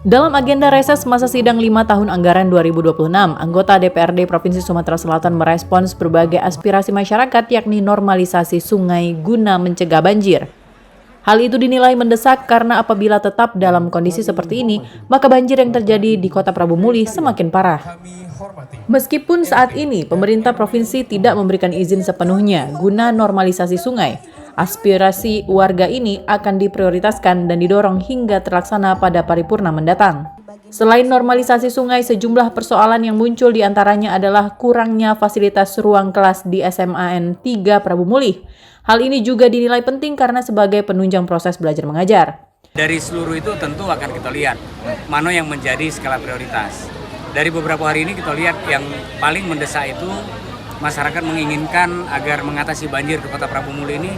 Dalam agenda reses masa sidang 5 tahun anggaran 2026, anggota DPRD Provinsi Sumatera Selatan merespons berbagai aspirasi masyarakat yakni normalisasi sungai guna mencegah banjir. Hal itu dinilai mendesak karena apabila tetap dalam kondisi seperti ini, maka banjir yang terjadi di Kota Prabu Muli semakin parah. Meskipun saat ini pemerintah provinsi tidak memberikan izin sepenuhnya guna normalisasi sungai, aspirasi warga ini akan diprioritaskan dan didorong hingga terlaksana pada paripurna mendatang. Selain normalisasi sungai, sejumlah persoalan yang muncul diantaranya adalah kurangnya fasilitas ruang kelas di SMAN 3 Prabu Muli. Hal ini juga dinilai penting karena sebagai penunjang proses belajar mengajar. Dari seluruh itu tentu akan kita lihat mana yang menjadi skala prioritas. Dari beberapa hari ini kita lihat yang paling mendesak itu masyarakat menginginkan agar mengatasi banjir di Kota Prabu Muli ini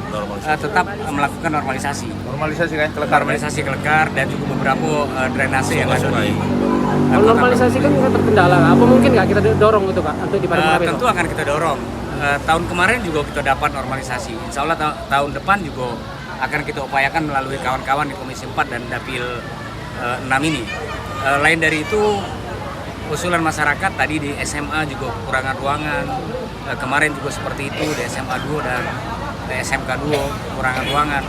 tetap melakukan normalisasi. Normalisasi kan kelekar. Normalisasi kelekar dan juga beberapa drainase yang ada di. Kalau normalisasi kan kita terkendala, apa mungkin nggak kita dorong itu Kak untuk di paripurna? Tentu akan kita dorong. Tahun kemarin juga kita dapat normalisasi. Insya Allah tahun depan juga akan kita upayakan melalui kawan-kawan di Komisi 4 dan Dapil 6 ini. Lain dari itu, usulan masyarakat tadi di SMA juga kekurangan ruangan. Kemarin juga seperti itu di SMA 2 dan SMK 2 kekurangan ruangan.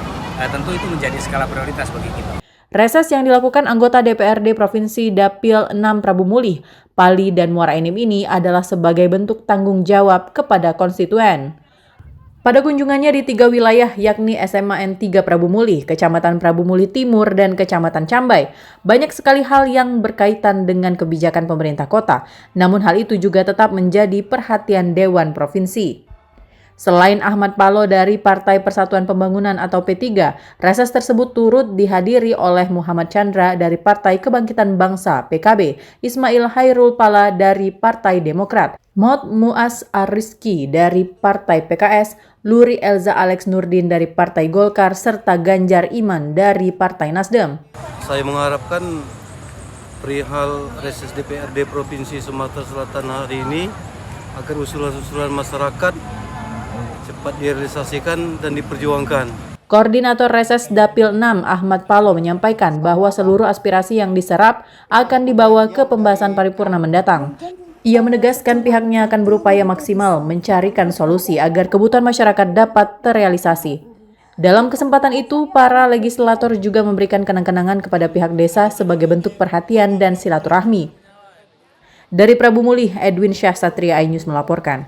Tentu itu menjadi skala prioritas bagi kita. Reses yang dilakukan anggota DPRD Provinsi Dapil 6 Prabu Muli, Pali dan Muara Enim ini adalah sebagai bentuk tanggung jawab kepada konstituen. Pada kunjungannya di 3 wilayah yakni SMAN 3 Prabu Muli, Kecamatan Prabu Muli Timur, dan Kecamatan Cambai, banyak sekali hal yang berkaitan dengan kebijakan pemerintah kota. Namun hal itu juga tetap menjadi perhatian Dewan Provinsi. Selain Ahmad Palo dari Partai Persatuan Pembangunan atau P3, reses tersebut turut dihadiri oleh Muhammad Chandra dari Partai Kebangkitan Bangsa PKB, Ismail Hairul Pala dari Partai Demokrat, Maud Muaz Ariski dari Partai PKS, Luri Elza Alex Nurdin dari Partai Golkar, serta Ganjar Iman dari Partai Nasdem. Saya mengharapkan perihal reses DPRD Provinsi Sumatera Selatan hari ini agar usulan-usulan masyarakat cepat direalisasikan dan diperjuangkan. Koordinator Reses Dapil 6 Ahmad Palo menyampaikan bahwa seluruh aspirasi yang diserap akan dibawa ke pembahasan paripurna mendatang. Ia menegaskan pihaknya akan berupaya maksimal mencarikan solusi agar kebutuhan masyarakat dapat terrealisasi. Dalam kesempatan itu, para legislator juga memberikan kenang-kenangan kepada pihak desa sebagai bentuk perhatian dan silaturahmi. Dari Prabu Muli, Edwin Syah Satria iNews melaporkan.